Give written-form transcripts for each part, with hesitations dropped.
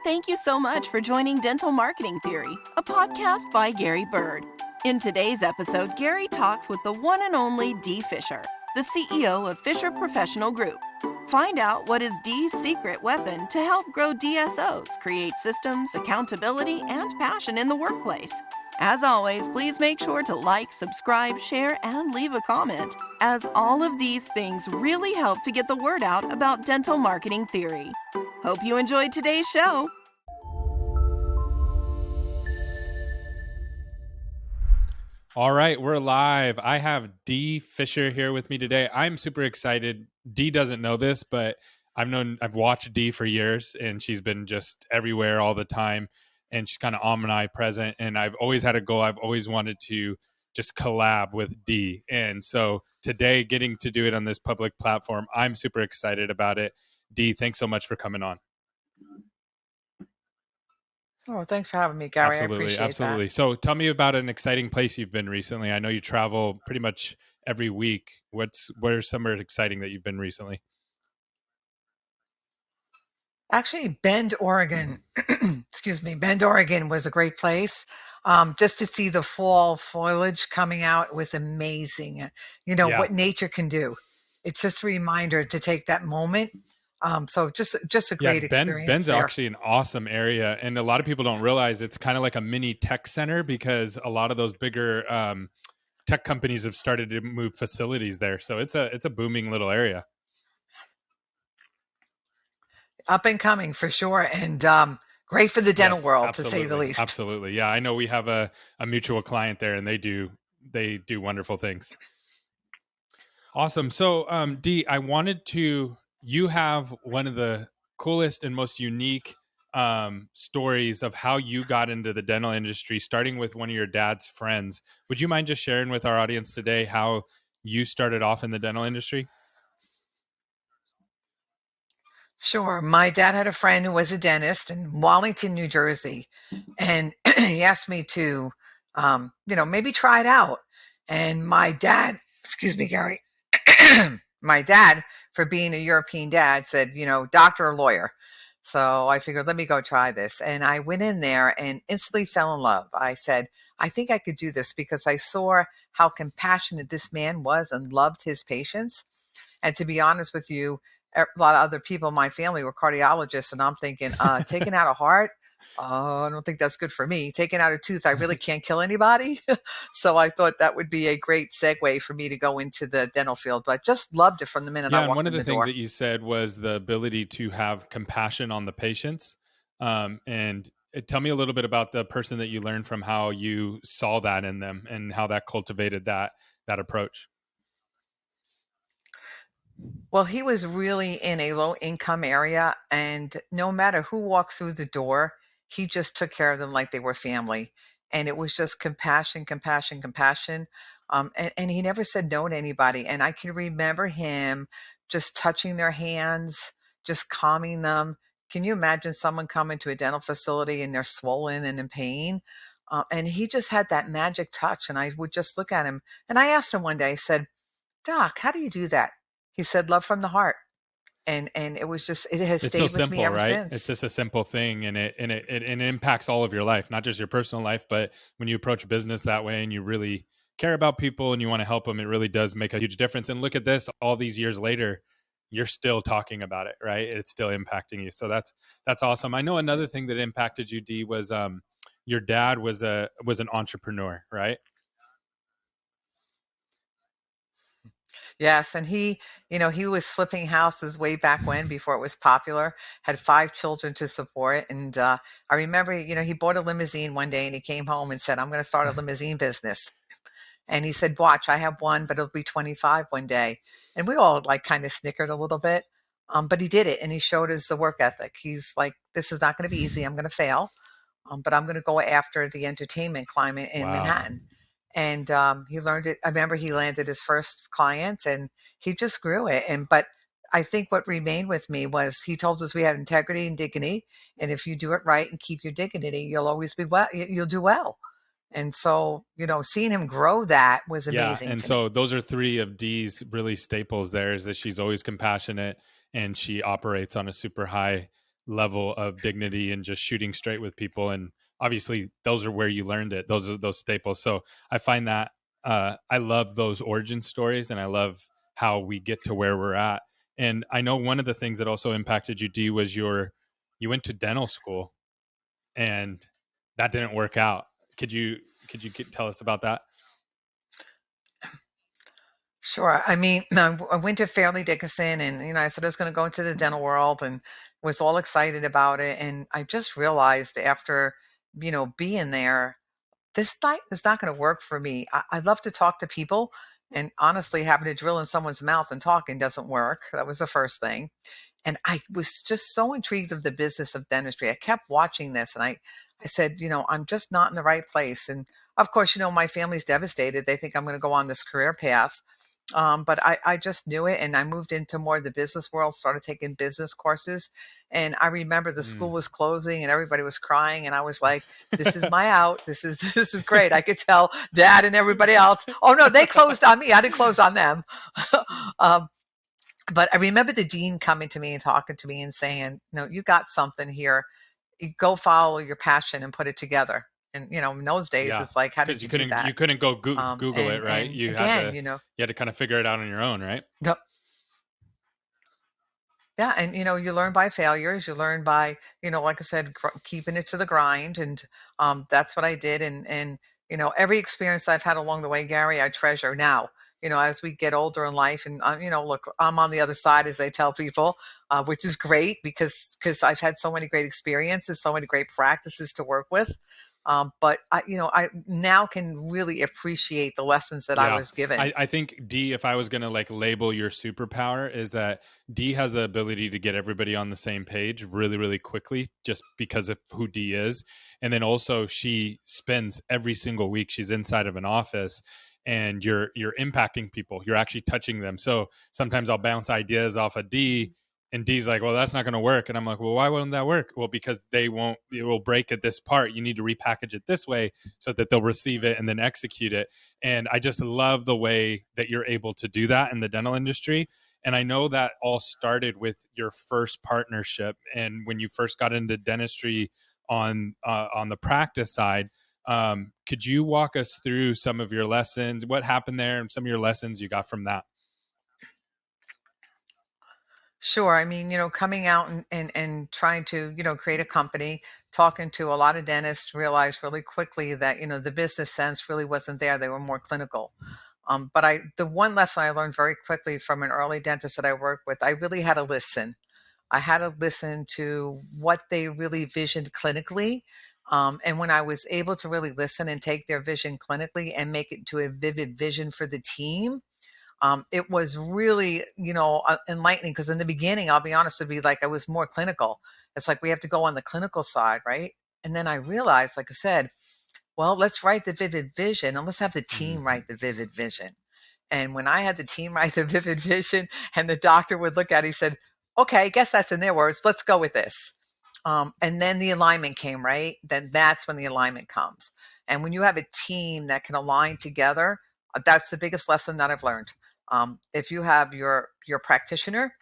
Thank you so much for joining Dental Marketing Theory, a podcast by Gary Bird. In today's episode, Gary talks with the one and only Dee Fischer, the CEO of Fisher Professional Group. Find out what is Dee's secret weapon to help grow DSOs, create systems, accountability, and passion in the workplace. As always, please make sure to like, subscribe, share, and leave a comment, as all of these things really help to get the word out about dental marketing theory. Hope you enjoyed today's show. All right, we're live. I have Dee Fischer here with me today. I'm super excited. Dee doesn't know this, but I've watched Dee for years, and she's been just everywhere all the time, and she's kind of omnipresent. And I've always had a goal. I've always wanted to just collab with Dee, and so today, getting to do it on this public platform, I'm super excited about it. Dee, thanks so much for coming on. Oh, thanks for having me, Gary. Absolutely, I appreciate absolutely. that. So tell me about an exciting place you've been recently. I know you travel pretty much every week. What are somewhere exciting that you've been recently? Actually, Bend, Oregon, excuse me, Bend, Oregon was a great place. Just to see the fall foliage coming out was amazing. You know, what nature can do. It's just a reminder to take that moment. So just a great experience. Bend's there. actually an awesome area, and a lot of people don't realize it's kind of like a mini tech center because a lot of those bigger tech companies have started to move facilities there. So it's a booming little area. Up and coming for sure, and great for the dental world, to say the least. Absolutely, yeah. I know we have a mutual client there, and they do wonderful things. Awesome. So, Dee, I wanted to. You have one of the coolest and most unique stories of how you got into the dental industry, starting with one of your dad's friends. Would you mind just sharing with our audience today how you started off in the dental industry? Sure. My dad had a friend who was a dentist in Wallington, New Jersey, and he asked me to, maybe try it out. And my dad, excuse me, Gary, my dad, for being a European dad, said, doctor or lawyer. So I figured, let me go try this. And I went in there and instantly fell in love. I said, I think I could do this because I saw how compassionate this man was and loved his patients. And to be honest with you, a lot of other people in my family were cardiologists, and I'm thinking, taking out a heart, I don't think that's good for me. Taking out a tooth, I really can't kill anybody. So I thought that would be a great segue for me to go into the dental field. But I just loved it from the minute I walked in the door. One of the things that you said was the ability to have compassion on the patients. And tell me a little bit about the person that you learned from, how you saw that in them and how that cultivated that approach. Well, he was really in a low income area, and no matter who walked through the door, he just took care of them like they were family. And it was just compassion, compassion, compassion. And he never said no to anybody. And I can remember him just touching their hands, just calming them. Can you imagine someone coming to a dental facility and they're swollen and in pain? And he just had that magic touch. And I would just look at him. And I asked him one day, I said, Doc, how do you do that? He said, love from the heart. And it was just, it has stayed with me ever since. It's just a simple thing, and it impacts all of your life, not just your personal life, but when you approach business that way and you really care about people and you want to help them, it really does make a huge difference. And look at this, all these years later, you're still talking about it, right? It's still impacting you. So that's awesome. I know another thing that impacted you, Dee, was your dad was an entrepreneur, right? Yes. And he was flipping houses way back when, before it was popular, had 5 children to support. And I remember, he bought a limousine one day and he came home and said, I'm going to start a limousine business. And he said, watch, I have one, but it'll be 25 one day. And we all kind of snickered a little bit. But he did it, and he showed us the work ethic. He's like, this is not going to be easy. I'm going to fail. But I'm going to go after the entertainment climate in Manhattan. And he learned it. I remember he landed his first client, and he just grew it. But I think what remained with me was he told us we had integrity and dignity, and if you do it right and keep your dignity, you'll always be well. You'll do well. And so, seeing him grow that was amazing. Yeah, and so those are 3 of Dee's really staples there, is that she's always compassionate and she operates on a super high level of dignity and just shooting straight with people. And obviously those are where you learned it. Those are those staples. So I find that I love those origin stories, and I love how we get to where we're at. And I know one of the things that also impacted you, Dee, was you went to dental school, and that didn't work out. Could you tell us about that? Sure. I mean, I went to Fairleigh Dickinson, and I said I was going to go into the dental world, and was all excited about it. And I just realized after, being there, this night is not going to work for me. I love to talk to people, and honestly, having to drill in someone's mouth and talking doesn't work. That was the first thing. And I was just so intrigued of the business of dentistry. I kept watching this, and I said, I'm just not in the right place. And of course, my family's devastated. They think I'm going to go on this career path. But I just knew it, and I moved into more of the business world, started taking business courses. And I remember the school Mm. was closing and everybody was crying. And I was like, this is my out. This is great. I could tell Dad and everybody else. Oh no, they closed on me. I didn't close on them. um, but I remember the dean coming to me and talking to me and saying, no, you got something here. You go follow your passion and put it together. And in those days, Yeah, it's like, how because did you do that? you couldn't go Google it, right? And You had again, to kind of figure it out on your own, right? no, yeah, and you learn by failures. You learn by, like I said, keeping it to the grind, and that's what I did. And every experience I've had along the way, Gary, I treasure now. As we get older in life, and look, I'm on the other side, as I tell people, which is great because I've had so many great experiences, so many great practices to work with. But I now can really appreciate the lessons that I Yeah. was given. I think Dee, if I was going to like label your superpower, is that Dee has the ability to get everybody on the same page really, really quickly just because of who Dee is. And then also she spends every single week, she's inside of an office, and you're impacting people. You're actually touching them. So sometimes I'll bounce ideas off of Dee, and Dee's like, well, that's not going to work. And I'm like, well, why wouldn't that work? Well, because it will break at this part. You need to repackage it this way so that they'll receive it and then execute it. And I just love the way that you're able to do that in the dental industry. And I know that all started with your first partnership. And when you first got into dentistry on the practice side, could you walk us through some of your lessons, what happened there, and some of your lessons you got from that? Sure. I mean, coming out and trying to, create a company, talking to a lot of dentists, realized really quickly that, the business sense really wasn't there. They were more clinical. But the one lesson I learned very quickly from an early dentist that I worked with, I really had to listen. I had to listen to what they really visioned clinically. And when I was able to really listen and take their vision clinically and make it to a vivid vision for the team, it was really, enlightening, because in the beginning, I'll be honest, with you, like I was more clinical. It's like we have to go on the clinical side, right? And then I realized, like I said, well, let's write the vivid vision and let's have the team Mhm. write the vivid vision. And when I had the team write the vivid vision and the doctor would look at it, he said, okay, I guess that's in their words. Let's go with this. And then the alignment came, right? Then that's when the alignment comes. And when you have a team that can align together, that's the biggest lesson that I've learned. If you have your practitioner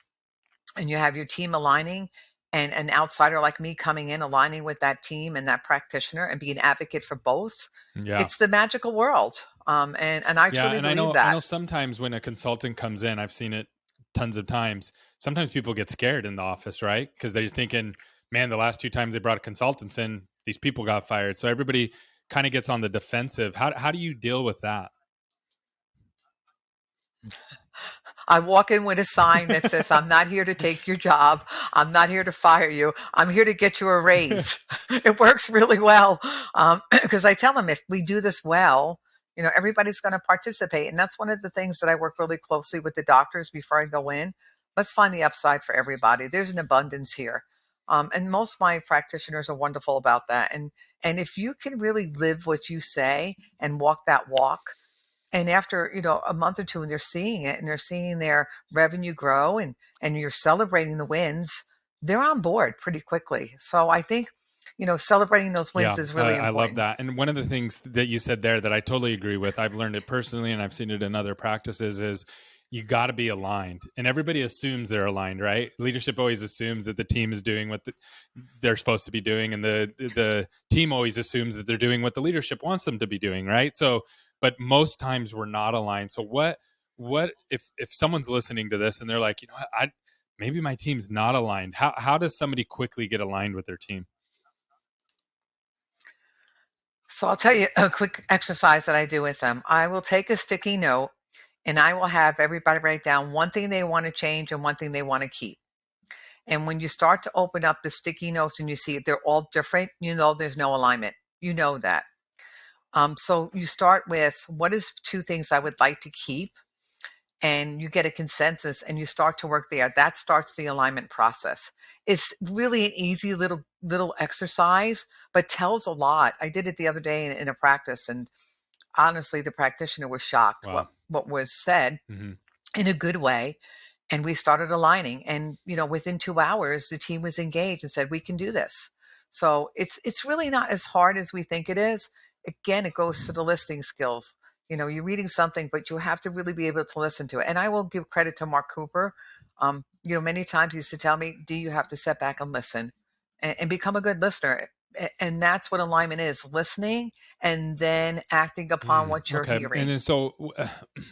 and you have your team aligning, and an outsider like me coming in aligning with that team and that practitioner and being an advocate for both, Yeah. it's the magical world. And I Yeah, truly and believe I that. know sometimes when a consultant comes in, I've seen it tons of times. Sometimes people get scared in the office, right? Because they're thinking, man, the last two times they brought consultants in, these people got fired. So everybody kind of gets on the defensive. How do you deal with that? I walk in with a sign that says, I'm not here to take your job. I'm not here to fire you. I'm here to get you a raise. It works really well. Because I tell them, if we do this well, everybody's going to participate. And that's one of the things that I work really closely with the doctors before I go in. Let's find the upside for everybody. There's an abundance here. And most of my practitioners are wonderful about that. And if you can really live what you say and walk that walk, and after, a month or two, and they're seeing it and they're seeing their revenue grow, and you're celebrating the wins, they're on board pretty quickly. So I think, celebrating those Yeah, wins is really I love important. that. And one of the things that you said there that I totally agree with, I've learned it personally and I've seen it in other practices, is you got to be aligned, and everybody assumes they're aligned, right? Leadership always assumes that the team is doing what they're supposed to be doing, and the team always assumes that they're doing what the leadership wants them to be doing, right? So, but most times we're not aligned. So what if someone's listening to this and they're like, I maybe my team's not aligned. How does somebody quickly get aligned with their team? So I'll tell you a quick exercise that I do with them. I will take a sticky note and I will have everybody write down one thing they want to change and one thing they want to keep. And when you start to open up the sticky notes and you see they're all different, there's no alignment. You know that. So you start with what is two things I would like to keep, and you get a consensus and you start to work there. That starts the alignment process. It's really an easy little exercise, but tells a lot. I did it the other day in a practice, and honestly, the practitioner was shocked Wow. what was said in a good way. And we started aligning, and within 2 hours, the team was engaged and said, "We can do this." So it's really not as hard as we think it is. Again, it goes to the listening skills. You're reading something, but you have to really be able to listen to it. And I will give credit to Mark Cooper. Many times he used to tell me, "Do you have to step back and listen and become a good listener?" And that's what alignment is: listening and then acting upon what you're hearing. And then so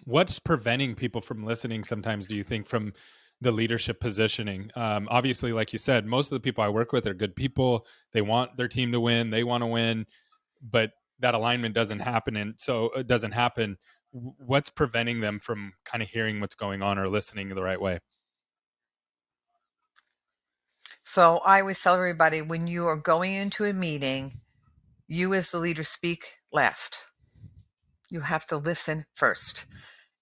what's preventing people from listening sometimes, do you think, from the leadership positioning? Obviously, like you said, most of the people I work with are good people. They want their team to win. They want to win, but that alignment doesn't happen. And so it doesn't happen. What's preventing them from kind of hearing what's going on or listening the right way? So I always tell everybody, when you are going into a meeting, you as the leader speak last. You have to listen first.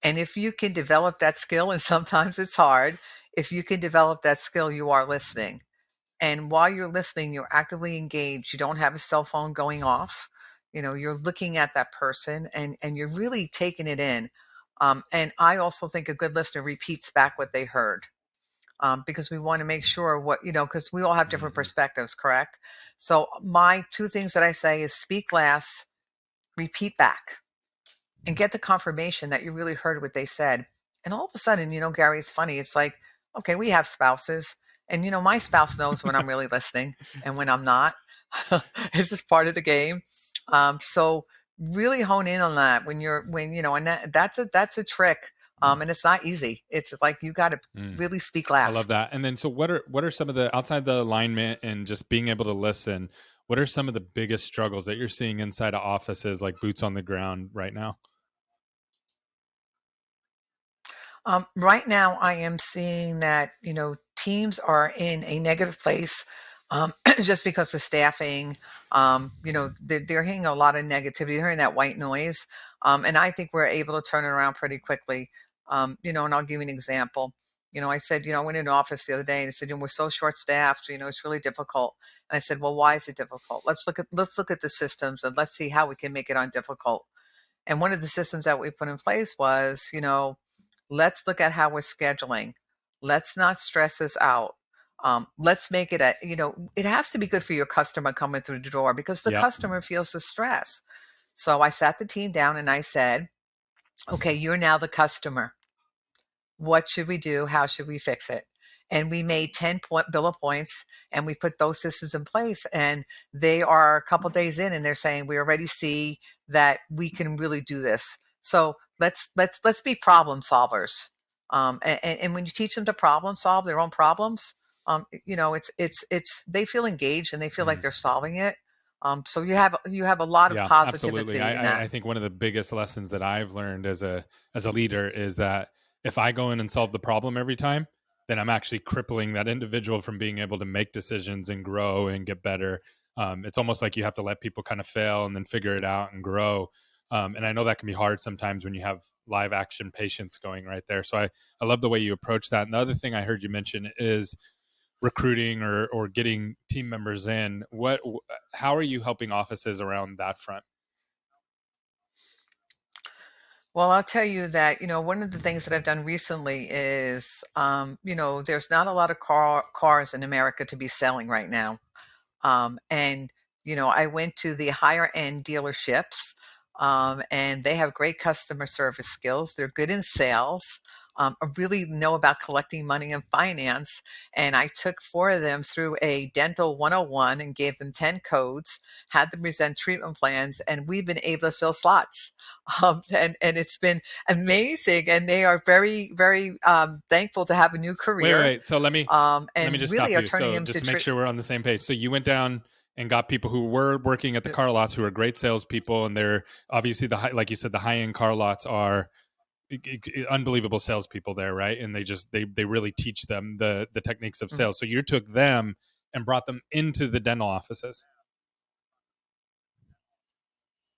And if you can develop that skill, and sometimes it's hard, if you can develop that skill, you are listening. And while you're listening, you're actively engaged. You don't have a cell phone going off. You're looking at that person and you're really taking it in. And I also think a good listener repeats back what they heard. Because we want to make sure because we all have different perspectives, correct? So my two things that I say is speak last, repeat back, and get the confirmation that you really heard what they said. And all of a sudden, Gary, it's funny. It's like, okay, we have spouses, and my spouse knows when I'm really listening and when I'm not. It's just part of the game. So really hone in on that and that's a trick. And it's not easy. It's like you got to really speak last. I love that. And then, so what are some of the, outside the alignment and just being able to listen, what are some of the biggest struggles that you're seeing inside of offices, like boots on the ground right now? Right now, I am seeing that, teams are in a negative place just because of staffing. They're hearing a lot of negativity, they're hearing that white noise. And I think we're able to turn it around pretty quickly. And I'll give you an example. I said, I went into office the other day and I said, we're so short staffed, it's really difficult. And I said, well, why is it difficult? Let's look at the systems and let's see how we can make it undifficult. And one of the systems that we put in place was, let's look at how we're scheduling. Let's not stress this out. Let's make it it has to be good for your customer coming through the door, because the customer feels the stress. So I sat the team down and I said, okay, you're now the customer. What should we do? How should we fix it? And we made 10 bullet points and we put those systems in place, and they are a couple days in and they're saying, we already see that we can really do this. So let's be problem solvers. And when you teach them to problem solve their own problems, it's they feel engaged and they feel like they're solving it. So you have a lot of positivity. Absolutely. I think one of the biggest lessons that I've learned as a leader is that if I go in and solve the problem every time, then I'm actually crippling that individual from being able to make decisions and grow and get better. It's almost like you have to let people kind of fail and then figure it out and grow. And I know that can be hard sometimes when you have live action patients going right there. So I love the way you approach that. And the other thing I heard you mention is recruiting or getting team members in. How are you helping offices around that front? Well, I'll tell you that, one of the things that I've done recently is, there's not a lot of cars in America to be selling right now. And I went to the higher end dealerships, and they have great customer service skills. They're good in sales. Really know about collecting money and finance. And I took 4 of them through a dental 101 and gave them 10 codes, had them present treatment plans, and we've been able to fill slots. And it's been amazing. And they are very, very thankful to have a new career. Wait. So let me And just really stop are you. turning So them just to to make sure we're on the same page. So you went down and got people who were working at the car lots, who are great salespeople, and they're obviously like you said, the high end car lots are unbelievable salespeople there, right? And they really teach them the techniques of sales. So you took them and brought them into the dental offices.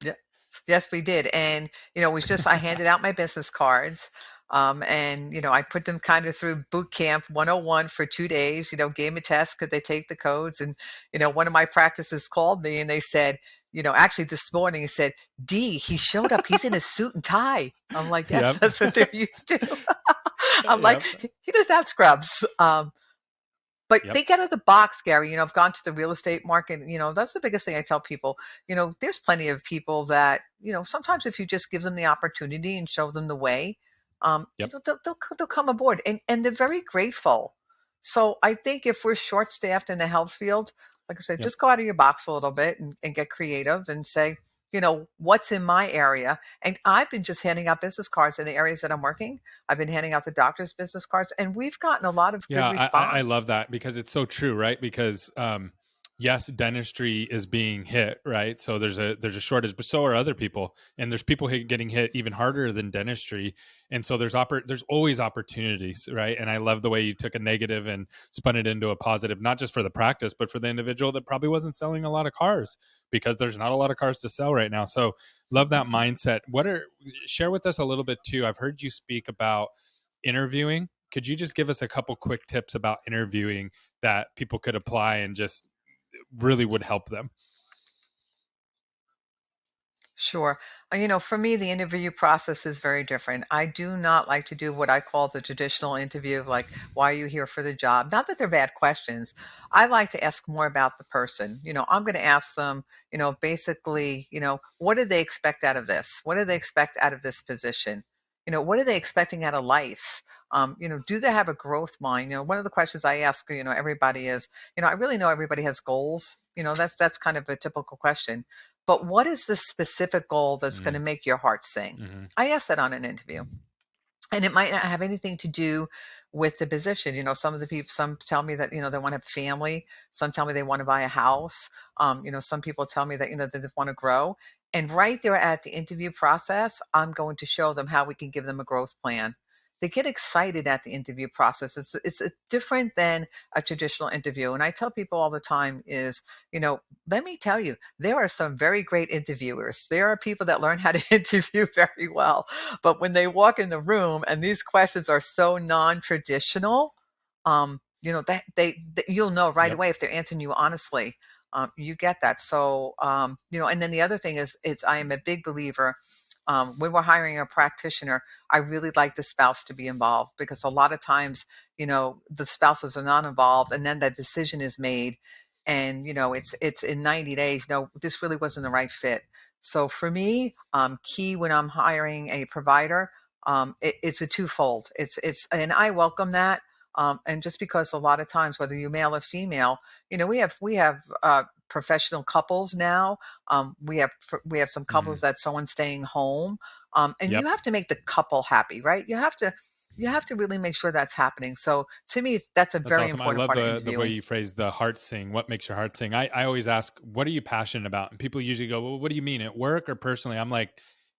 Yeah. Yes, we did. And, it was just, I handed out my business cards. And, I put them kind of through boot camp 101 for 2 days, gave them a test. Could they take the codes? And, one of my practices called me and they said, actually this morning he said, Dee, he showed up. He's in a suit and tie. I'm like, yes, Yep. that's what they're used to. I'm like, Yep. he doesn't have scrubs. But Yep. they get out of the box, Gary. I've gone to the real estate market. That's the biggest thing I tell people. There's plenty of people that, sometimes if you just give them the opportunity and show them the way, Yep. they'll come aboard, and they're very grateful. So I think if we're short staffed in the health field, like I said, Yep. just go out of your box a little bit and get creative and say, what's in my area. And I've been just handing out business cards in the areas that I'm working. I've been handing out the doctor's business cards, and we've gotten a lot of good Yeah, response. I love that because it's so true, right? Because yes, dentistry is being hit, right? So there's a shortage, but so are other people, and there's people getting hit even harder than dentistry, and so there's always opportunities, right? And I love the way you took a negative and spun it into a positive, not just for the practice, but for the individual that probably wasn't selling a lot of cars because there's not a lot of cars to sell right now. So love that mindset. Share with us a little bit too. I've heard you speak about interviewing. Could you just give us a couple quick tips about interviewing that people could apply and just really would help them? Sure. For me, the interview process is very different. I do not like to do what I call the traditional interview, like, why are you here for the job? Not that they're bad questions. I like to ask more about the person. I'm going to ask them, basically, what do they expect out of this? What do they expect out of this position? What are they expecting out of life? Do they have a growth mind? One of the questions I ask, everybody is, I really know everybody has goals. That's kind of a typical question. But what is the specific goal that's going to make your heart sing? Mm-hmm. I asked that on an interview. And it might not have anything to do with the position. Some tell me that, they want to have family. Some tell me they want to buy a house. Some people tell me that, that they want to grow. And right there at the interview process, I'm going to show them how we can give them a growth plan. They get excited at the interview process. It's different than a traditional interview. And I tell people all the time is, let me tell you, there are some very great interviewers. There are people that learn how to interview very well. But when they walk in the room and these questions are so non-traditional, that you'll know right away if they're answering you honestly. You get that. So, and then the other thing is, I am a big believer. When we're hiring a practitioner, I really like the spouse to be involved, because a lot of times, the spouses are not involved, and then that decision is made, and it's in 90 days. No, this really wasn't the right fit. So for me, key when I'm hiring a provider, it's a twofold. And I welcome that. And just because a lot of times, whether you're male or female, we have professional couples now. We have some couples that someone's staying home, and you have to make the couple happy, right? You have to really make sure that's happening. So to me, that's a very Awesome. I important love part of the way interviewing. you phrase the heart sing. What makes your heart sing? I always ask, what are you passionate about? And people usually go, well, what do you mean, at work or personally? I'm like,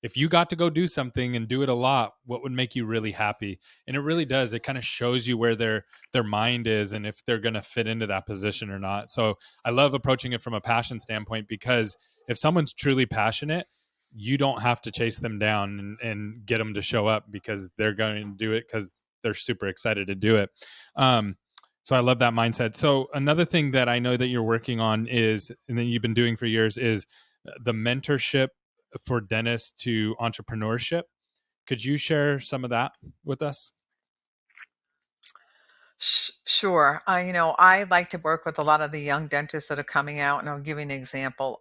if you got to go do something and do it a lot, what would make you really happy? And it really does. It kind of shows you where their mind is and if they're going to fit into that position or not. So I love approaching it from a passion standpoint, because if someone's truly passionate, you don't have to chase them down and get them to show up, because they're going to do it because they're super excited to do it. So I love that mindset. So another thing that I know that you're working on is, and that you've been doing for years, is the mentorship for dentists to entrepreneurship. Could you share some of that with us? Sure. I like to work with a lot of the young dentists that are coming out, and I'll give you an example.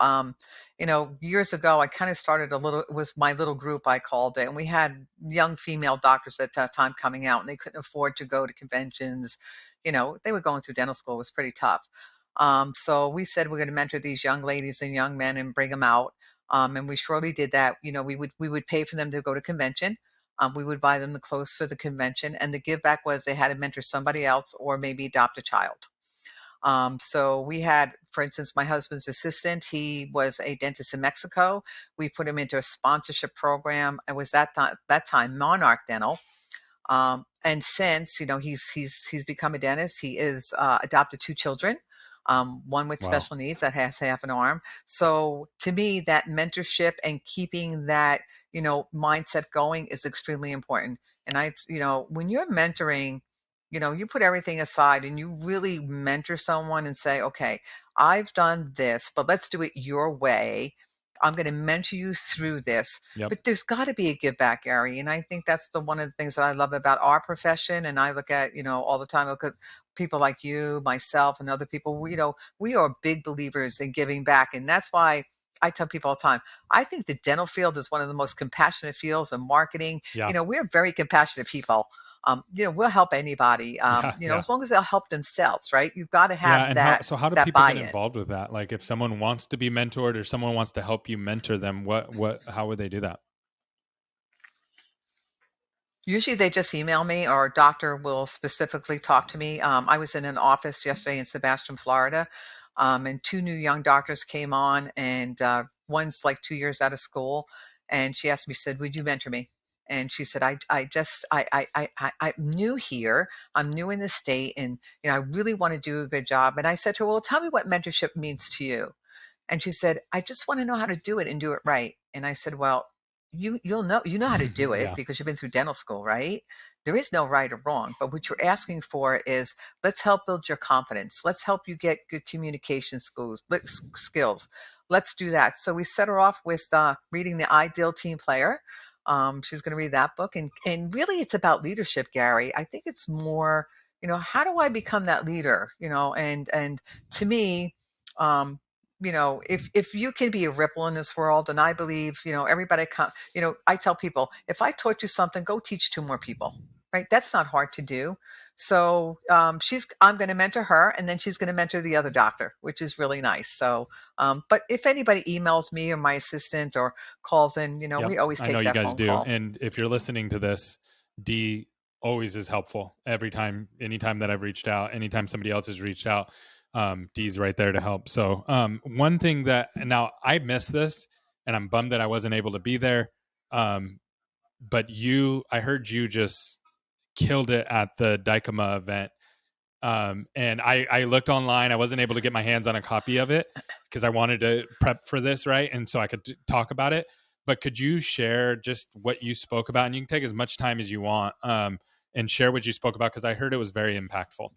Years ago, I kind of started it was my little group, I called it, and we had young female doctors at that time coming out, and they couldn't afford to go to conventions. They were going through dental school. It was pretty tough. So we said we're going to mentor these young ladies and young men and bring them out. And we surely did that. We would pay for them to go to convention. We would buy them the clothes for the convention, and the give back was they had to mentor somebody else or maybe adopt a child. So we had, for instance, my husband's assistant. He was a dentist in Mexico. We put him into a sponsorship program. It was that time Monarch Dental. And since he's become a dentist, he is adopted two children. One with Wow. special needs that has half an arm. So to me, that mentorship and keeping that mindset going is extremely important. And when you're mentoring, you put everything aside and you really mentor someone and say, okay, I've done this, but let's do it your way. I'm going to mentor you through this, Yep. but there's got to be a give back, Gary. And I think that's one of the things that I love about our profession. And I look at, all the time, I look at people like you, myself, and other people. We are big believers in giving back. And that's why I tell people all the time, I think the dental field is one of the most compassionate fields in marketing. Yeah. We're very compassionate people. We'll help anybody, Yeah. as long as they'll help themselves, right? You've got to Yeah. have And that, how do that people get buy-in. involved with that? Like if someone wants to be mentored or someone wants to help you mentor them, how would they do that? Usually they just email me or a doctor will specifically talk to me. I was in an office yesterday in Sebastian, Florida, and two new young doctors came on, and one's like 2 years out of school. And she asked me, she said, would you mentor me? And she said, I'm new here. I'm new in the state, and I really want to do a good job. And I said to her, well, tell me what mentorship means to you. And she said, I just want to know how to do it and do it right. And I said, well, you know how to do it Yeah. because you've been through dental school, right? There is no right or wrong, but what you're asking for is let's help build your confidence. Let's help you get good communication skills. Let's do that. So we set her off with reading The Ideal Team Player. She's going to read that book, and really it's about leadership, Gary. I think it's more, how do I become that leader? And to me, um, if you can be a ripple in this world, and I believe, everybody I tell people, if I taught you something, go teach two more people, right? That's not hard to do. So I'm going to mentor her, and then she's going to mentor the other doctor, which is really nice. So, but if anybody emails me or my assistant or calls in, Yep. we always I know take you that guys phone do. call. And if you're listening to this, Dee always is helpful anytime that I've reached out, anytime somebody else has reached out. Dee's right there to help. So one thing that now I missed this, and I'm bummed that I wasn't able to be there. But I heard you just killed it at the Dykema event. And I looked online. I wasn't able to get my hands on a copy of it because I wanted to prep for this, right? And so I could talk about it. But could you share just what you spoke about? And you can take as much time as you want and share what you spoke about, because I heard it was very impactful.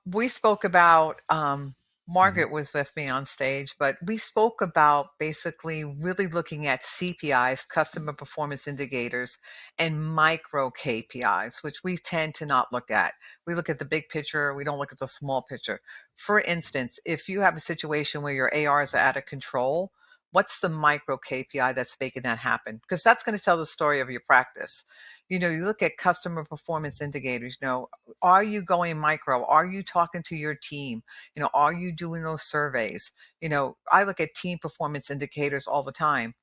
We spoke about Mm-hmm. Margaret was with me on stage, but we spoke about basically really looking at CPIs, customer performance indicators, and micro KPIs, which we tend to not look at. We look at the big picture, we don't look at the small picture. For instance, if you have a situation where your ARs are out of control, what's the micro KPI that's making that happen? Because that's going to tell the story of your practice. You look at customer performance indicators, are you going micro? Are you talking to your team? Are you doing those surveys? I look at team performance indicators all the time.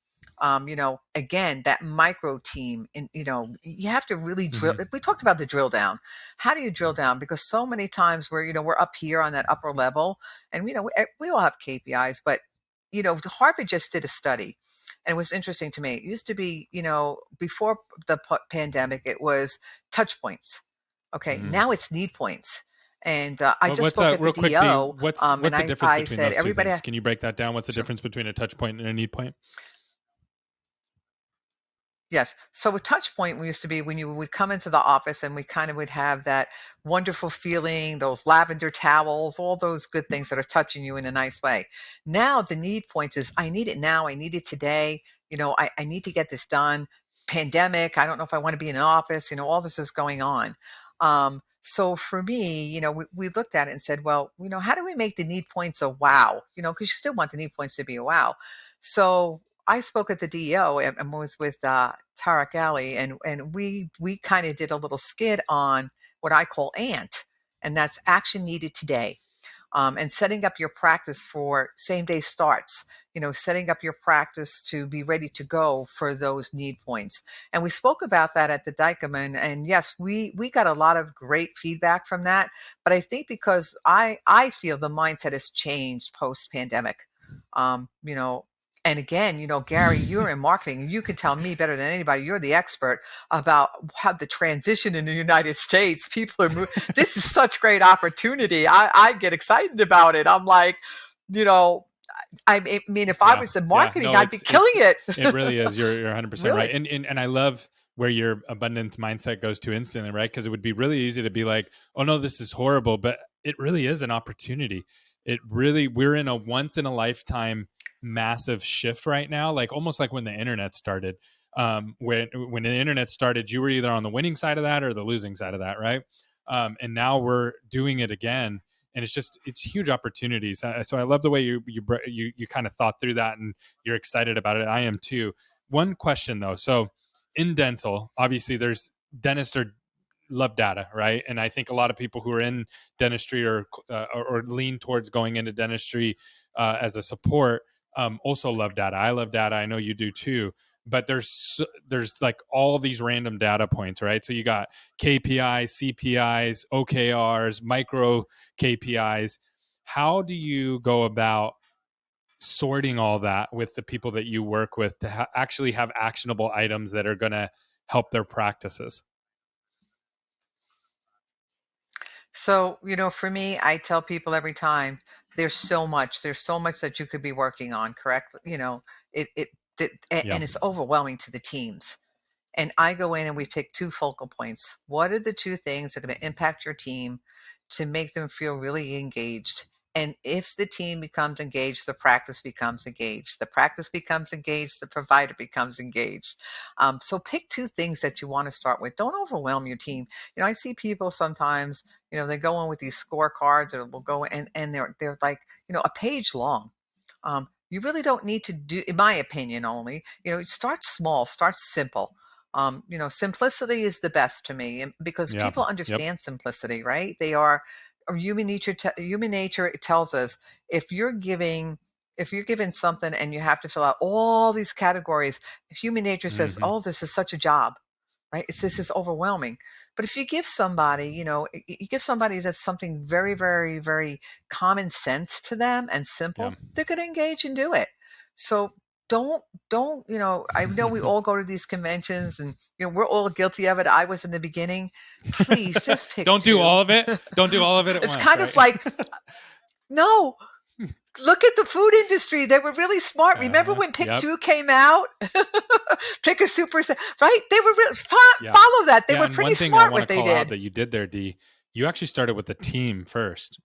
Again, that micro team, and you have to really drill. Mm-hmm. We talked about the drill down. How do you drill down? Because so many times we're up here on that upper level, and we all have KPIs, but Harvard just did a study, and it was interesting to me. It used to be, before the pandemic, it was touch points. Okay, Mm-hmm. now it's need points. And I just What's spoke at the real quick, Dee? DO, What's and the difference I between said, those two everybody, things? Can you break that down? What's the sure. difference between a touch point and a need point? Yes. So a touch point used to be when you would come into the office and we kind of would have that wonderful feeling, those lavender towels, all those good things that are touching you in a nice way. Now the need points is I need it now. I need it today. I need to get this done. pandemic. I don't know if I want to be in an office. All this is going on. So for me, we looked at it and said, well, how do we make the need points a wow? Because you still want the need points to be a wow. So I spoke at the DEO and was with Tarek Ali, and we kind of did a little skit on what I call ANT, and that's action needed today. And setting up your practice for same day starts, setting up your practice to be ready to go for those need points. And we spoke about that at the Dykeman. And yes, we got a lot of great feedback from that. But I think because I feel the mindset has changed post pandemic. And again, Gary, you're in marketing. You can tell me better than anybody. You're the expert about how the transition in the United States. People are moving. This is such great opportunity. I get excited about it. I'm like, I mean, if I was in marketing, I'd be killing it. It really is. You're 100% Really? right. And I love where your abundance mindset goes to instantly, right? Because it would be really easy to be like, oh no, this is horrible. But it really is an opportunity. We're in a once in a lifetime massive shift right now, like almost like when the internet started. When the internet started, you were either on the winning side of that or the losing side of that, right? And now we're doing it again, and it's huge opportunities. So I love the way you kind of thought through that, and you're excited about it. I am too. One question though, so in dental, obviously there's dentists love data, right? And I think a lot of people who are in dentistry or lean towards going into dentistry as a support also love data. I love data. I know you do too. But there's like all these random data points, right? So you got KPIs, CPIs, OKRs, micro KPIs. How do you go about sorting all that with the people that you work with to actually have actionable items that are going to help their practices? So, for me, I tell people every time there's so much that you could be working on, correct? And it's overwhelming to the teams. And I go in and we pick 2 focal points. What are the 2 things that are going to impact your team to make them feel really engaged? And if the team becomes engaged, the practice becomes engaged. The practice becomes engaged, the provider becomes engaged. So pick 2 things that you want to start with. Don't overwhelm your team. I see people sometimes, they go in with these scorecards or will go in and they're like, a page long. You really don't need to do, in my opinion only, start small, start simple. Simplicity is the best to me because people understand simplicity, right? They are human nature. Human nature tells us if you're given something and you have to fill out all these categories, human nature says, "Oh, this is such a job." Right? This is overwhelming. But if you give somebody, you give somebody that's something very, very, very common sense to them and simple, they're going to engage and do it. So don't, I know we all go to these conventions and, we're all guilty of it. I was in the beginning. Please just pick Don't 2. do all of it. Don't do all of it at It's once. kind right? of like, no. Look at the food industry. They were really smart. Remember when Pick 2 came out? Pick a super, right? They were really, follow that. They were pretty smart what they did. That you did there, Dee, you actually started with the team first.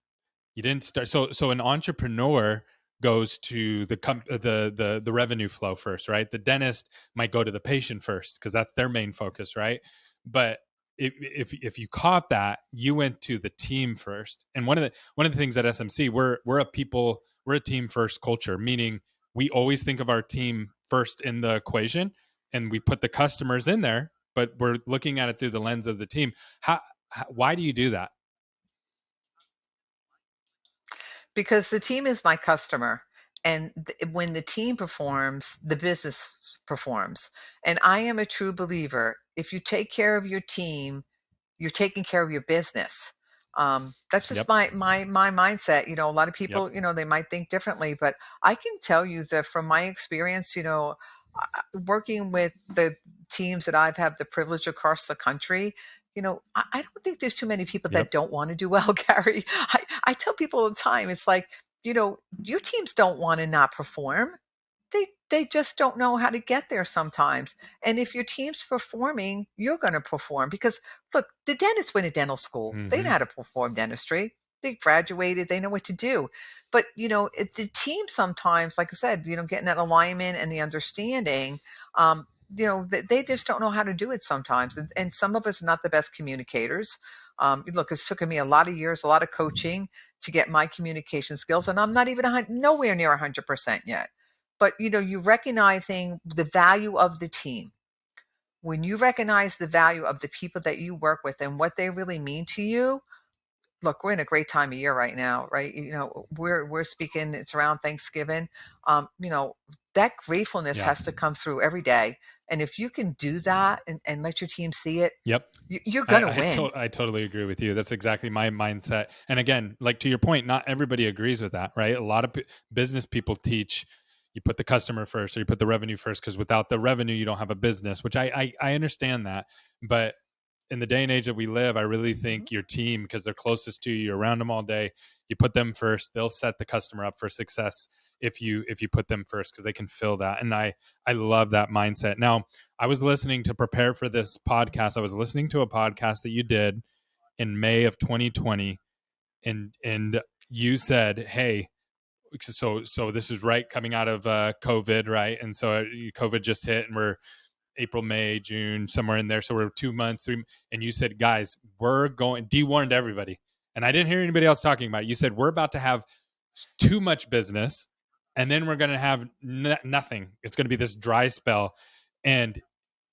You didn't start. So an entrepreneur goes to the revenue flow first, right? The dentist might go to the patient first because that's their main focus, right? But if you caught that, you went to the team first. And one of the things at SMC, we're a team first culture, meaning we always think of our team first in the equation, and we put the customers in there, but we're looking at it through the lens of the team. Why do you do that? Because the team is my customer. And when the team performs, the business performs. And I am a true believer. If you take care of your team, you're taking care of your business. That's just my mindset. A lot of people, they might think differently, but I can tell you that from my experience, working with the teams that I've had the privilege across the country, I don't think there's too many people that don't want to do well, Gary. I tell people all the time, it's like, your teams don't want to not perform. They just don't know how to get there sometimes. And if your team's performing, you're going to perform because look, the dentists went to dental school. They know how to perform dentistry. They graduated. They know what to do. But, the team sometimes, like I said, getting that alignment and the understanding, they just don't know how to do it sometimes. And some of us are not the best communicators. Look, it's taken me a lot of years, a lot of coaching to get my communication skills. And I'm not even nowhere near 100% yet. But, you recognizing the value of the team. When you recognize the value of the people that you work with and what they really mean to you, look, we're in a great time of year right now, right? We're speaking, it's around Thanksgiving. That gratefulness Yeah. has to come through every day. And if you can do that and let your team see it, Yep. you're going to win. I totally agree with you. That's exactly my mindset. And again, like to your point, not everybody agrees with that, right? A lot of business people teach you put the customer first or you put the revenue first, because without the revenue, you don't have a business, which I understand that. But in the day and age that we live, I really think your team, because they're closest to you, you're around them all day, you put them first, they'll set the customer up for success if you put them first, because they can feel that. And I love that mindset. Now, I was listening to prepare for this podcast. I was listening to a podcast that you did in May of 2020, and you said, hey, so this is right coming out of COVID, right? And so COVID just hit, and we're April, May, June, somewhere in there. So we're 2 months, and you said, guys, we're going, Dee warned everybody. And I didn't hear anybody else talking about it. You said, we're about to have too much business, and then we're going to have nothing. It's going to be this dry spell. And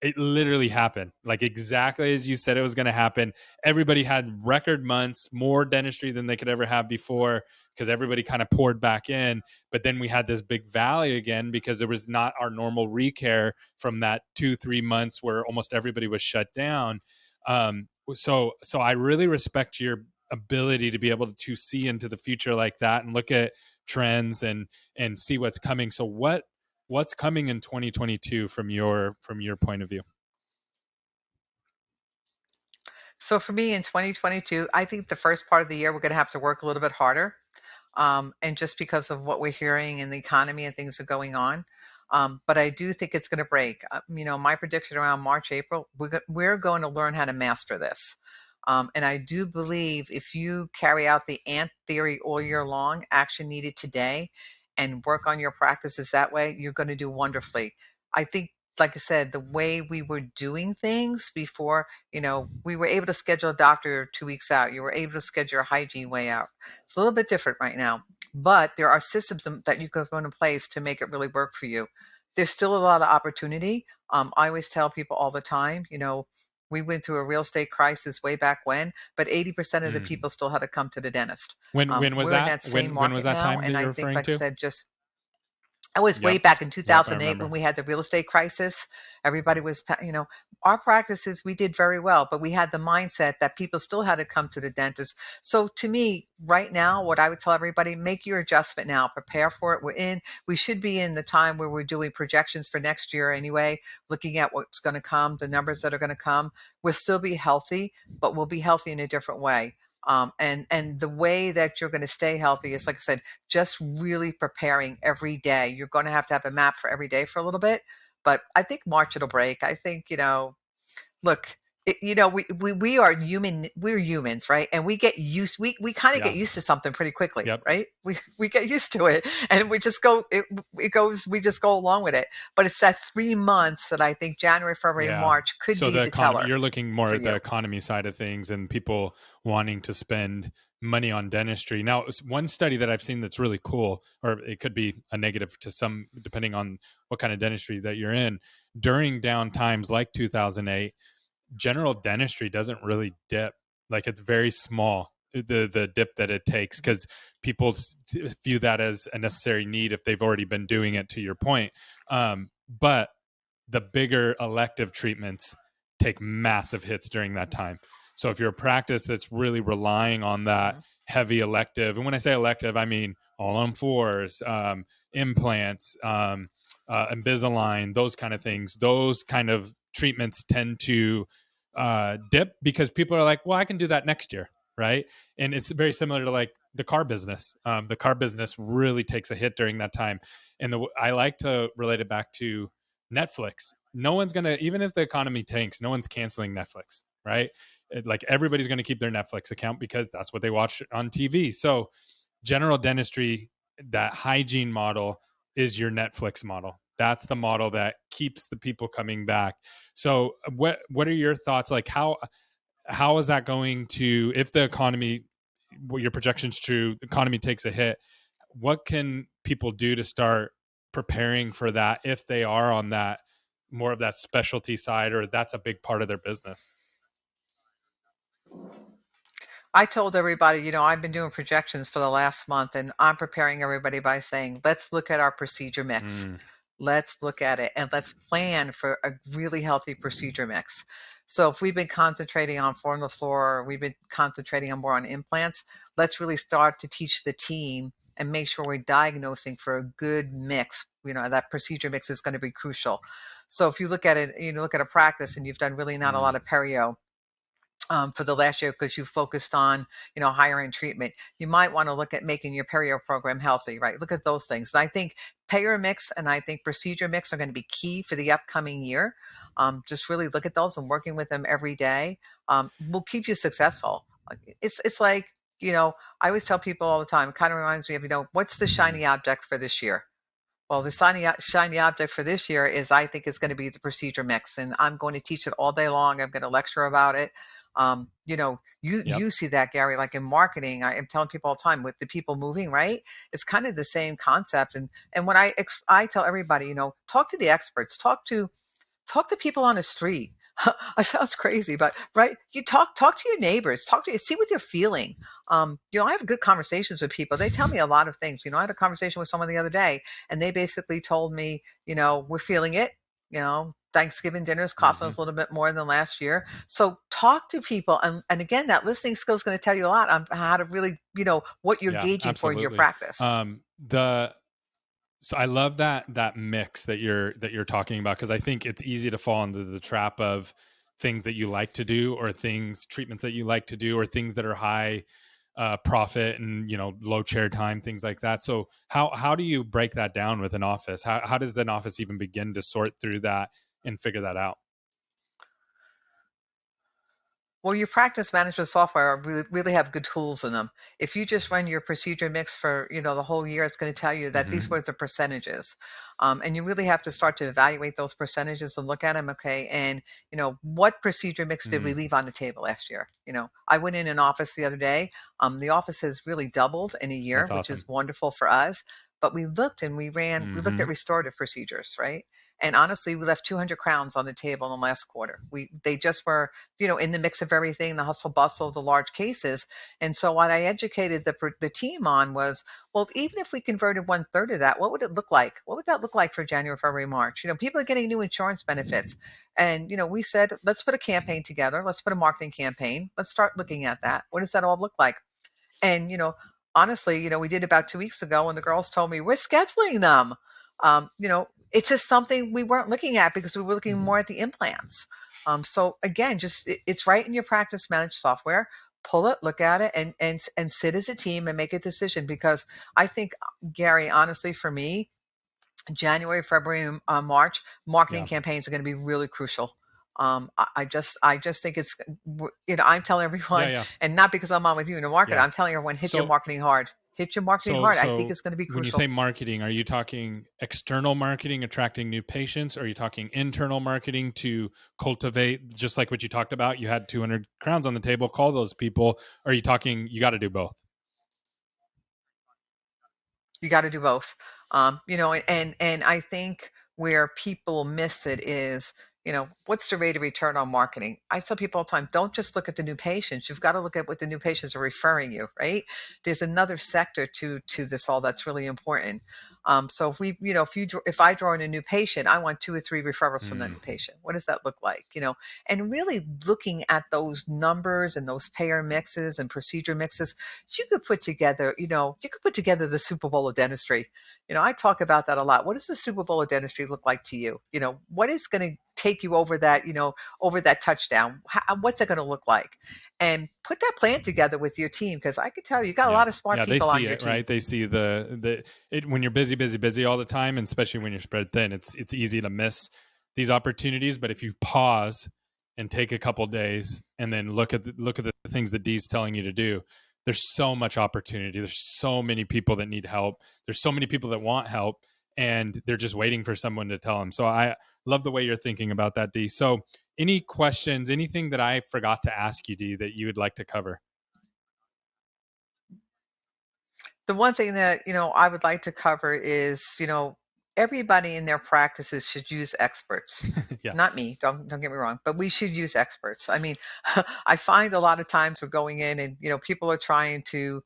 it literally happened, like exactly as you said it was going to happen. Everybody had record months, more dentistry than they could ever have before, because everybody kind of poured back in. But then we had this big valley again, because there was not our normal recare from that 2-3 months where almost everybody was shut down. So I really respect your ability to be able to see into the future like that and look at trends and see what's coming. So what's coming in 2022 from your point of view? So for me in 2022, I think the first part of the year, we're going to have to work a little bit harder. And just because of what we're hearing in the economy and things are going on. But I do think it's going to break. My prediction around March, April, we're going to learn how to master this. And I do believe if you carry out the ant theory all year long, action needed today, and work on your practices that way, you're going to do wonderfully. I think, like I said, the way we were doing things before, we were able to schedule a doctor 2 weeks out. You were able to schedule your hygiene way out. It's a little bit different right now, but there are systems that you can put in place to make it really work for you. There's still a lot of opportunity. I always tell people all the time, we went through a real estate crisis way back when, but 80% of the people still had to come to the dentist. When was we're that? in that same when market was that now, time and that I you're think, referring like I to? said, I was way Yep. back in Yep, I 2008 remember. when we had the real estate crisis. Everybody was, our practices, we did very well, but we had the mindset that people still had to come to the dentist. So to me, right now, what I would tell everybody, make your adjustment now, prepare for it. We should be in the time where we're doing projections for next year anyway, looking at what's going to come, the numbers that are going to come. We'll still be healthy, but we'll be healthy in a different way. And the way that you're going to stay healthy is, like I said, just really preparing every day. You're going to have a map for every day for a little bit, but I think March it'll break. I think, look, we are human. We're humans, right? And we get used. We kind of get used to something pretty quickly, Yep. right? We get used to it, and we just go. It goes. We just go along with it. But it's that 3 months that I think January, February, March could be the teller. You're looking more at the you. economy side of things and people wanting to spend money on dentistry. Now, one study that I've seen that's really cool, or it could be a negative to some, depending on what kind of dentistry that you're in. During down times like 2008, general dentistry doesn't really dip. Like, it's very small, the dip that it takes, because people view that as a necessary need if they've already been doing it, to your point. But the bigger elective treatments take massive hits during that time. So if you're a practice that's really relying on that heavy elective, and when I say elective, I mean all on fours, implants, Invisalign, those kind of things, those kind of treatments tend to dip, because people are like, well, I can do that next year, right? And it's very similar to like the car business. The car business really takes a hit during that time. And I like to relate it back to Netflix. No one's going to, even if the economy tanks, no one's canceling Netflix, right? Like, everybody's going to keep their Netflix account because that's what they watch on TV. So general dentistry, that hygiene model is your Netflix model. That's the model that keeps the people coming back. So what are your thoughts? Like how is that going to, if the economy, what your projection's true, the economy takes a hit, what can people do to start preparing for that if they are on that more of that specialty side, or that's a big part of their business? I told everybody, I've been doing projections for the last month, and I'm preparing everybody by saying, let's look at our procedure mix. Let's look at it and let's plan for a really healthy procedure mix. So if we've been concentrating on formula floor, we've been concentrating on more on implants, let's really start to teach the team and make sure we're diagnosing for a good mix. That procedure mix is going to be crucial. So if you look at it, look at a practice and you've done really not a lot of perio, for the last year because you focused on, higher end treatment, you might want to look at making your perio program healthy, right? Look at those things. And I think payer mix and I think procedure mix are going to be key for the upcoming year. Just really look at those and working with them every day will keep you successful. It's like, I always tell people all the time, it kind of reminds me of, what's the shiny object for this year? Well, the shiny object for this year is, I think it's going to be the procedure mix, and I'm going to teach it all day long. I'm going to lecture about it. You see that, Gary, like in marketing, I am telling people all the time with the people moving, right? It's kind of the same concept. And when I tell everybody, talk to the experts, talk to people on the street. It sounds crazy, but right. You talk to your neighbors, see what they're feeling. I have good conversations with people. They tell me a lot of things. I had a conversation with someone the other day and they basically told me, we're feeling it. Thanksgiving dinners costing us a little bit more than last year. So talk to people. And again, that listening skill is going to tell you a lot on how to really, what you're gauging for in your practice. So I love that mix that you're talking about, because I think it's easy to fall into the trap of things that you like to do, or treatments that you like to do, or things that are high profit and low chair time, things like that. So how do you break that down with an office? How does an office even begin to sort through that and figure that out? Well, your practice management software really have good tools in them. If you just run your procedure mix for the whole year, it's going to tell you that these were the percentages, and you really have to start to evaluate those percentages and look at them. Okay, and what procedure mix did we leave on the table last year? I went in an office the other day. The office has really doubled in a year, That's awesome. which is wonderful for us. But we looked and we looked at restorative procedures, right? And honestly, we left 200 crowns on the table in the last quarter. They just were, in the mix of everything, the hustle bustle of the large cases. And so what I educated the team on was, well, even if we converted 1/3 of that, what would it look like? What would that look like for January, February, March? People are getting new insurance benefits. And, we said, let's put a campaign together. Let's put a marketing campaign. Let's start looking at that. What does that all look like? And, honestly, we did about 2 weeks ago, and the girls told me we're scheduling them. It's just something we weren't looking at because we were looking more at the implants. So again, it's right in your practice managed software. Pull it, look at it, and sit as a team and make a decision. Because I think, Gary, honestly, for me, January, February, March, marketing campaigns are going to be really crucial. I just think it's, I'm telling everyone, and not because I'm on with you in the market, I'm telling everyone, hit your marketing hard. Hit your marketing hard. I think it's going to be crucial. When you say marketing, are you talking external marketing, attracting new patients? Or are you talking internal marketing to cultivate, just like what you talked about? You had 200 crowns on the table, call those people. Or are you talking, you got to do both? You got to do both. And I think where people miss it is, what's the rate of return on marketing? I tell people all the time, don't just look at the new patients. You've got to look at what the new patients are referring you, right? There's another sector to this all that's really important. So if I draw in a new patient, I want 2 or 3 referrals from that new patient. What does that look like? And really looking at those numbers and those payer mixes and procedure mixes, you could put together, the Super Bowl of Dentistry. I talk about that a lot. What does the Super Bowl of Dentistry look like to you? What is going to take you over that, over that touchdown? What's it going to look like? And put that plan together with your team, because I could tell you got a lot of smart people on your team. Right? They see when you're busy all the time, and especially when you're spread thin, it's easy to miss these opportunities. But if you pause and take a couple days and then look at the things that Dee's telling you to do, there's so much opportunity. There's so many people that need help. There's so many people that want help. and they're just waiting for someone to tell them. So I love the way you're thinking about that, Dee. So any questions, anything that I forgot to ask you, Dee, that you would like to cover? The one thing that, I would like to cover is, everybody in their practices should use experts. Yeah. Not me, don't get me wrong, but we should use experts. I mean, I find a lot of times we're going in and, people are trying to,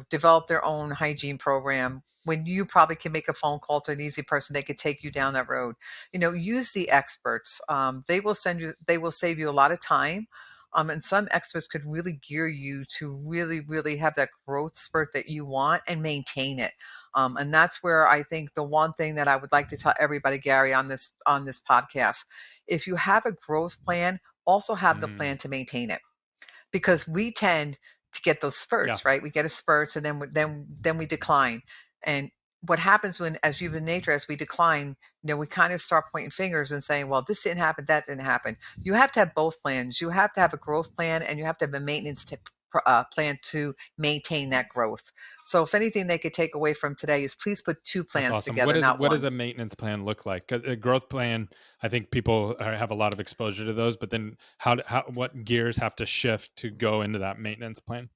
develop their own hygiene program when you probably can make a phone call to an easy person. They could take you down that road. Use the experts. They will save you a lot of time. And some experts could really gear you to really, really have that growth spurt that you want and maintain it. And that's where I think the one thing that I would like to tell everybody, Gary, on this podcast, if you have a growth plan, also have the plan to maintain it, because we tend to get those spurts, right? We get a spurts and then we decline. And what happens when, as human nature, as we decline, we kind of start pointing fingers and saying, well, this didn't happen, that didn't happen. You have to have both plans. You have to have a growth plan and you have to have a maintenance plan to maintain that growth. So if anything they could take away from today is please put two plans awesome. together, not what one. does a maintenance plan look like? 'Cause a growth plan, I think people have a lot of exposure to those, but then what gears have to shift to go into that maintenance plan?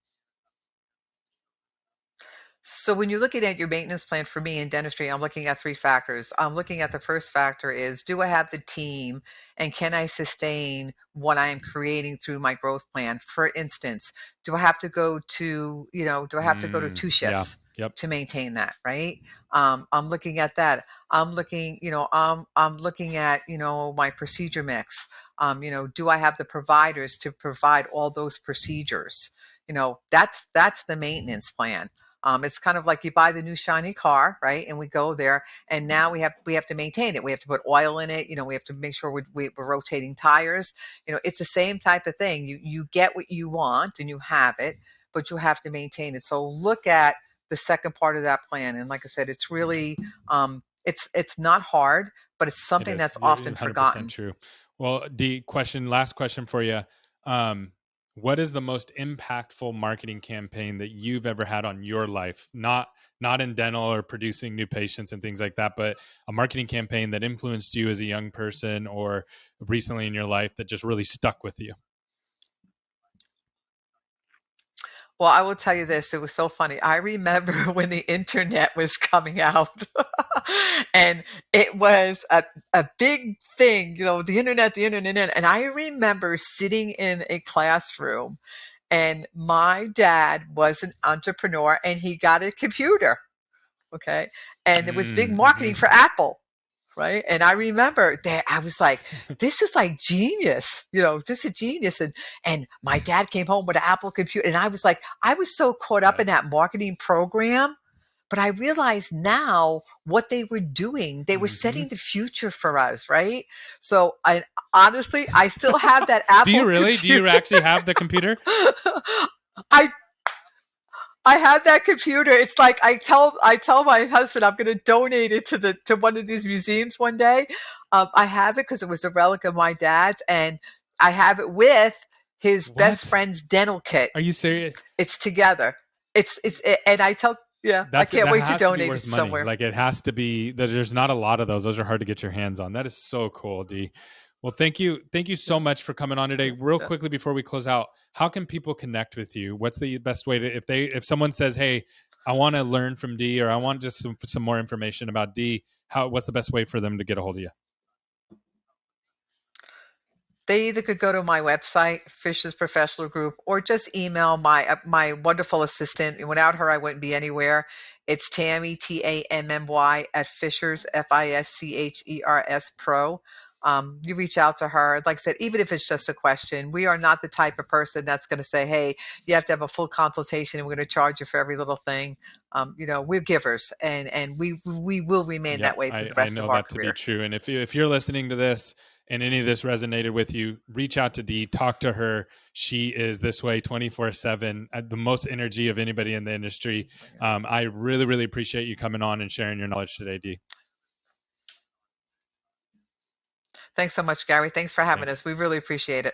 So when you're looking at your maintenance plan, for me in dentistry, I'm looking at three factors. I'm looking at the first factor is, do I have the team and can I sustain what I am creating through my growth plan? For instance, do I have to go to, two shifts to maintain that, right? I'm looking at that. I'm looking at, my procedure mix. Do I have the providers to provide all those procedures? That's the maintenance plan. It's kind of like you buy the new shiny car, right? And we go there, and now we have to maintain it. We have to put oil in it. We have to make sure we're rotating tires. It's the same type of thing. You get what you want and you have it, but you have to maintain it. So look at the second part of that plan. And like I said, it's really it's not hard, but it's something that's often forgotten. True. Well, last question for you. What is the most impactful marketing campaign that you've ever had on your life? Not in dental or producing new patients and things like that, but a marketing campaign that influenced you as a young person or recently in your life that just really stuck with you. Well, I will tell you this. It was so funny. I remember when the internet was coming out and it was a big thing, the internet. And I remember sitting in a classroom and my dad was an entrepreneur and he got a computer. Okay. And there was big marketing for Apple. Right. And I remember that I was like, this is like genius, this is genius. And my dad came home with an Apple computer and I was like, I was so caught up in that marketing program, but I realize now what they were doing, they were setting the future for us. Right. So honestly, I still have that Apple. Do you really? Computer. Do you actually have the computer? I have that computer. It's like I tell my husband I'm going to donate it to one of these museums one day. I have it because it was a relic of my dad's, and I have it with his best friend's dental kit. Are you serious? It's together. And I tell. Yeah, I can't wait to donate it somewhere. Like it has to be. There's not a lot of those. Those are hard to get your hands on. That is so cool, Dee. Well, thank you so much for coming on today. Real quickly before we close out, how can people connect with you? What's the best way to if someone says, "Hey, I want to learn from Dee," or "I want just some more information about Dee," what's the best way for them to get a hold of you? They either could go to my website, Fisher's Professional Group, or just email my wonderful assistant. And without her, I wouldn't be anywhere. It's Tammy, TAMMY, at Fisher's, FISCHERS Pro. You reach out to her. Like I said, even if it's just a question, we are not the type of person that's going to say, hey, you have to have a full consultation and we're going to charge you for every little thing. We're givers and we will remain that way for the rest of our career. I know that to be true. And if you're listening to this and any of this resonated with you, reach out to Dee, talk to her. She is this way 24/7, the most energy of anybody in the industry. I really, really appreciate you coming on and sharing your knowledge today, Dee. Thanks so much, Gary. Thanks for having us. We really appreciate it.